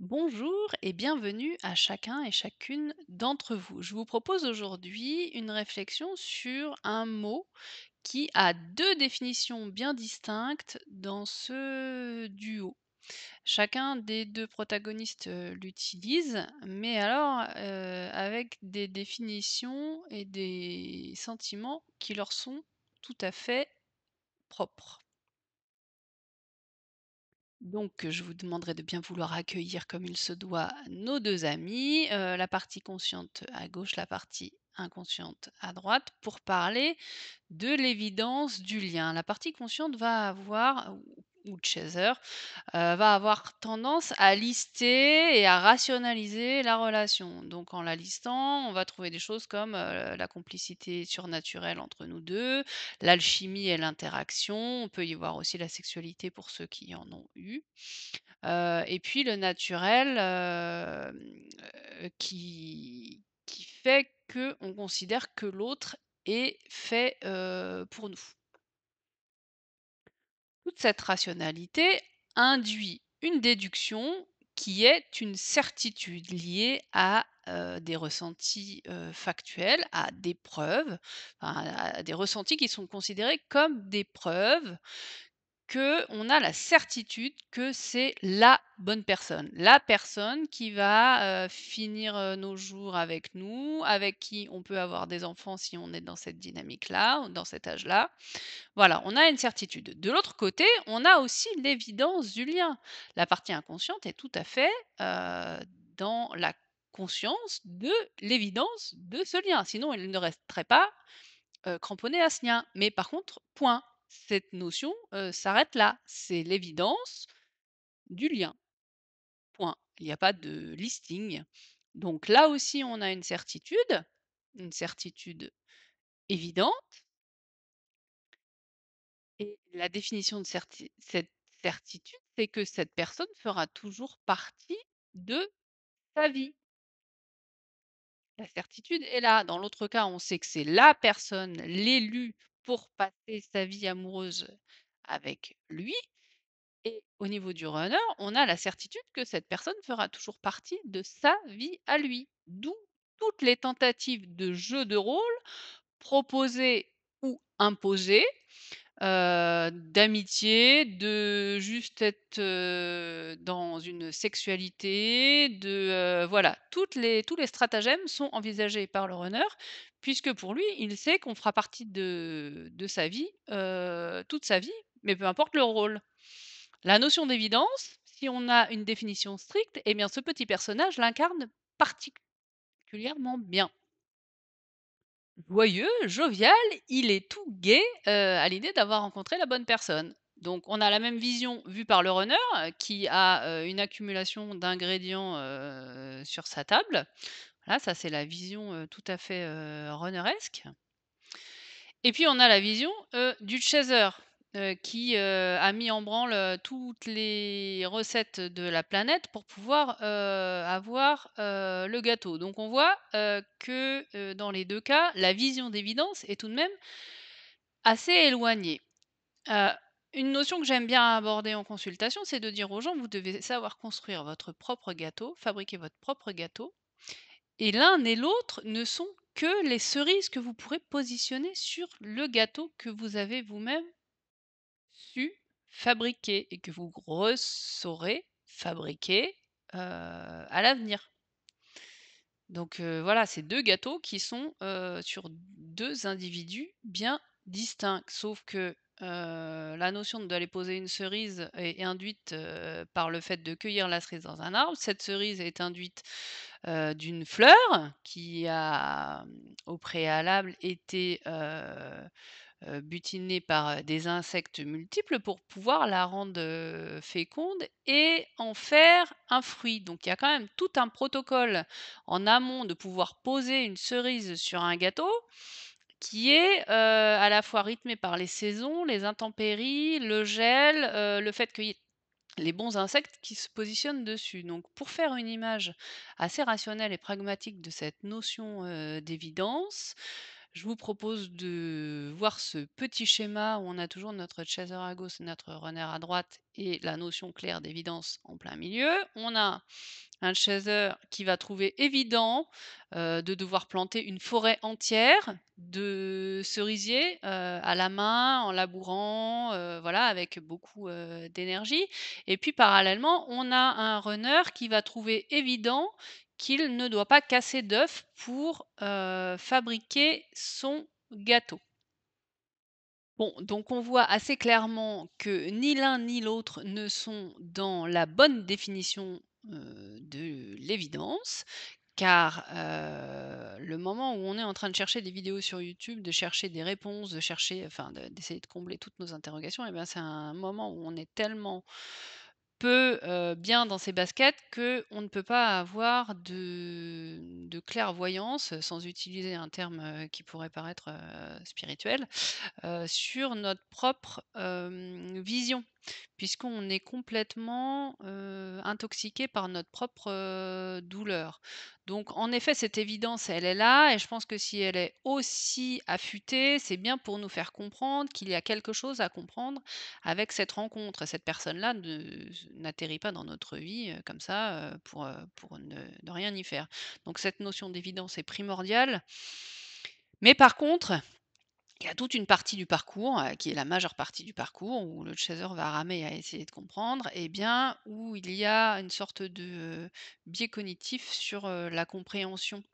Bonjour et bienvenue à chacun et chacune d'entre vous. Je vous propose aujourd'hui une réflexion sur un mot qui a deux définitions bien distinctes dans ce duo. Chacun des deux protagonistes l'utilise, mais alors avec des définitions et des sentiments qui leur sont tout à fait propres. Donc, je vous demanderai de bien vouloir accueillir comme il se doit nos 2 amis, la partie consciente à gauche, la partie inconsciente à droite, pour parler de l'évidence du lien. La partie consciente va avoir ou chaser, va avoir tendance à lister et à rationaliser la relation. Donc en la listant, on va trouver des choses comme, la complicité surnaturelle entre nous 2, l'alchimie et l'interaction. On peut y voir aussi la sexualité pour ceux qui en ont eu. Et puis le naturel, qui fait qu'on considère que l'autre est fait, pour nous. Toute cette rationalité induit une déduction qui est une certitude liée à, des ressentis, factuels, à des preuves, enfin à des ressentis qui sont considérés comme des preuves qu'on a la certitude que c'est la bonne personne. La personne qui va, finir, nos jours avec nous, avec qui on peut avoir des enfants si on est dans cette dynamique-là ou dans cet âge-là. Voilà, on a une certitude. De l'autre côté, on a aussi l'évidence du lien. La partie inconsciente est tout à fait, dans la conscience de l'évidence de ce lien. Sinon, elle ne resterait pas, cramponnée à ce lien. Mais par contre, point. Cette notion, s'arrête là. C'est l'évidence du lien, point. Il n'y a pas de listing. Donc là aussi, on a une certitude évidente. Et la définition de cette certitude, c'est que cette personne fera toujours partie de sa vie. La certitude est là. Dans l'autre cas, on sait que c'est la personne, l'élu pour passer sa vie amoureuse avec lui. Et au niveau du runner, on a la certitude que cette personne fera toujours partie de sa vie à lui. D'où toutes les tentatives de jeu de rôle proposées ou imposées, d'amitié, de juste être, dans une sexualité, voilà, tous les stratagèmes sont envisagés par le runner, puisque pour lui, il sait qu'on fera partie de sa vie, toute sa vie, mais peu importe le rôle. La notion d'évidence, si on a une définition stricte, eh bien ce petit personnage l'incarne particulièrement bien. Joyeux, jovial, il est tout gai, à l'idée d'avoir rencontré la bonne personne. Donc on a la même vision vue par le runner, qui a, une accumulation d'ingrédients, sur sa table. Voilà, ça c'est la vision, tout à fait, runneresque. Et puis on a la vision, du chaser, qui, a mis en branle, toutes les recettes de la planète pour pouvoir, avoir, le gâteau. Donc on voit, que, dans les 2 cas, la vision d'évidence est tout de même assez éloignée. Heu, une notion que j'aime bien aborder en consultation, c'est de dire aux gens: «Vous devez savoir construire votre propre gâteau, fabriquer votre propre gâteau et l'un et l'autre ne sont que les cerises que vous pourrez positionner sur le gâteau que vous avez vous-même su fabriquer et que vous saurez fabriquer, à l'avenir. Donc voilà, c'est 2 gâteaux qui sont, sur 2 individus bien distincts. Sauf que, la notion d'aller poser une cerise est induite, par le fait de cueillir la cerise dans un arbre. Cette cerise est induite, d'une fleur qui a, au préalable été, butinée par, des insectes multiples pour pouvoir la rendre, féconde et en faire un fruit. Donc il y a quand même tout un protocole en amont de pouvoir poser une cerise sur un gâteau qui est, à la fois rythmé par les saisons, les intempéries, le gel, le fait qu'il y ait les bons insectes qui se positionnent dessus. Donc pour faire une image assez rationnelle et pragmatique de cette notion, d'évidence, Je vous propose de voir ce petit schéma où on a toujours notre chaser à gauche et notre runner à droite et la notion claire d'évidence en plein milieu. On a un chaser qui va trouver évident de devoir planter une forêt entière de cerisiers à la main, en labourant, voilà, avec beaucoup d'énergie. Et puis parallèlement, on a un runner qui va trouver évident qu'il ne doit pas casser d'œufs pour fabriquer son gâteau. Bon, donc on voit assez clairement que ni l'un ni l'autre ne sont dans la bonne définition, de l'évidence, car, le moment où on est en train de chercher des vidéos sur YouTube, de chercher des réponses, de chercher enfin d'essayer de combler toutes nos interrogations et bien c'est un moment où on est tellement peu, bien dans ses baskets qu'on ne peut pas avoir de clairvoyance, sans utiliser un terme, qui pourrait paraître, spirituel, sur notre propre, vision. Puisqu'on est complètement, intoxiqué par notre propre, douleur. Donc en effet, cette évidence, elle est là et je pense que si elle est aussi affûtée, c'est bien pour nous faire comprendre qu'il y a quelque chose à comprendre avec cette rencontre. Cette personne-là n'atterrit pas dans notre vie, comme ça, pour ne rien y faire. Donc cette notion d'évidence est primordiale. Mais par contre, il y a toute une partie du parcours, qui est la majeure partie du parcours, où le chaser va ramer à essayer de comprendre, et bien, où il y a une sorte de, biais cognitif sur, la compréhension,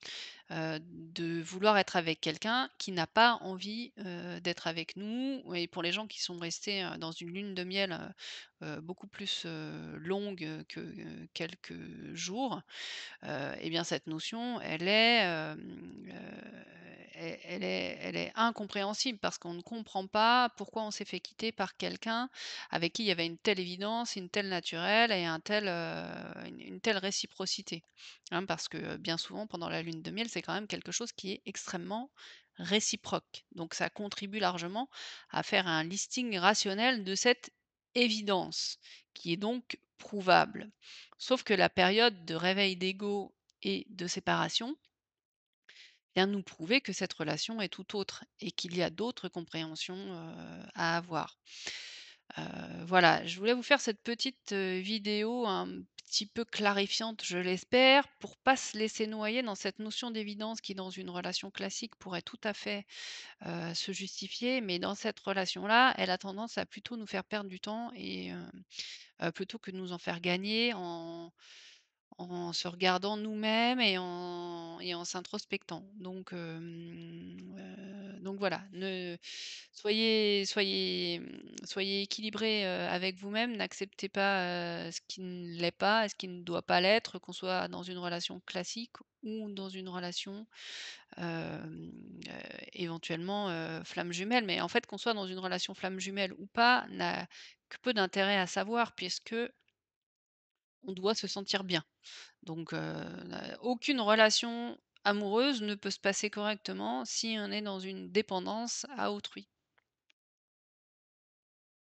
de vouloir être avec quelqu'un qui n'a pas envie, d'être avec nous. Et pour les gens qui sont restés, dans une lune de miel, beaucoup plus, longue, que, quelques jours, et bien cette notion, elle est incompréhensible parce qu'on ne comprend pas pourquoi on s'est fait quitter par quelqu'un avec qui il y avait une telle évidence, une telle naturelle et une telle réciprocité. Hein, parce que, bien souvent pendant la lune de miel, c'est quand même quelque chose qui est extrêmement réciproque. Donc ça contribue largement à faire un listing rationnel de cette évidence, qui est donc prouvable. Sauf que la période de réveil d'ego et de séparation vient nous prouver que cette relation est tout autre et qu'il y a d'autres compréhensions, à avoir. Voilà, je voulais vous faire cette petite, vidéo un petit peu clarifiante, je l'espère, pour pas se laisser noyer dans cette notion d'évidence qui, dans une relation classique, pourrait tout à fait, se justifier. Mais dans cette relation-là, elle a tendance à plutôt nous faire perdre du temps et plutôt que de nous en faire gagner en se regardant nous-mêmes et en s'introspectant. Donc voilà, soyez équilibrés, avec vous-même, n'acceptez pas, ce qui ne l'est pas et ce qui ne doit pas l'être, qu'on soit dans une relation classique ou dans une relation, éventuellement, flamme jumelle. Mais en fait, qu'on soit dans une relation flamme jumelle ou pas, n'a que peu d'intérêt à savoir puisque on doit se sentir bien. Donc, aucune relation amoureuse ne peut se passer correctement si on est dans une dépendance à autrui.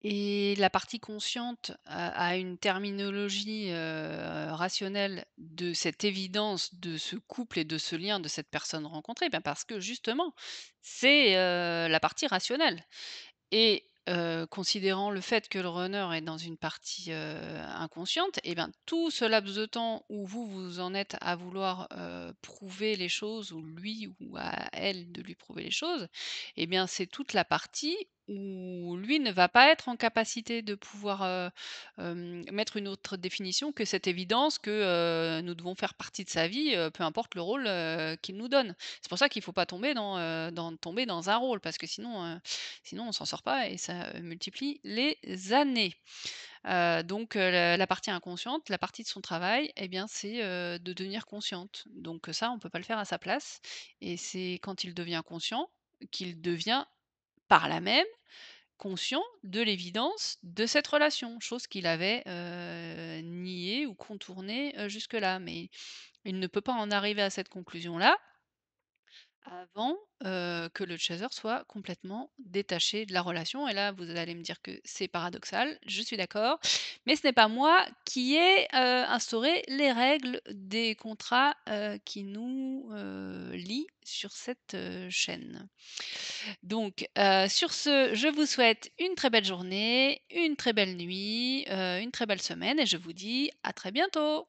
Et la partie consciente a une terminologie, rationnelle de cette évidence de ce couple et de ce lien, de cette personne rencontrée, ben, parce que justement, c'est, la partie rationnelle. Et considérant le fait que le runner est dans une partie, inconsciente, et ben, tout ce laps de temps où vous en êtes à vouloir, prouver les choses, ou lui ou à elle de lui prouver les choses, et bien, c'est toute la partie où lui ne va pas être en capacité de pouvoir, mettre une autre définition que cette évidence que, nous devons faire partie de sa vie, peu importe le rôle, qu'il nous donne. C'est pour ça qu'il ne faut pas tomber dans un rôle parce que sinon on s'en sort pas et ça, multiplie les années. Donc la partie inconsciente, la partie de son travail, eh bien, c'est, de devenir consciente. Donc ça, on peut pas le faire à sa place et c'est quand il devient conscient qu'il devient, par là même, conscient de l'évidence de cette relation, chose qu'il avait, niée ou contournée, jusque-là. Mais il ne peut pas en arriver à cette conclusion-là avant, que le chaser soit complètement détaché de la relation et là, vous allez me dire que c'est paradoxal, je suis d'accord, mais ce n'est pas moi qui ai, instauré les règles des contrats, qui nous, lient sur cette, chaîne. Donc, sur ce, je vous souhaite une très belle journée, une très belle nuit, une très belle semaine et je vous dis à très bientôt.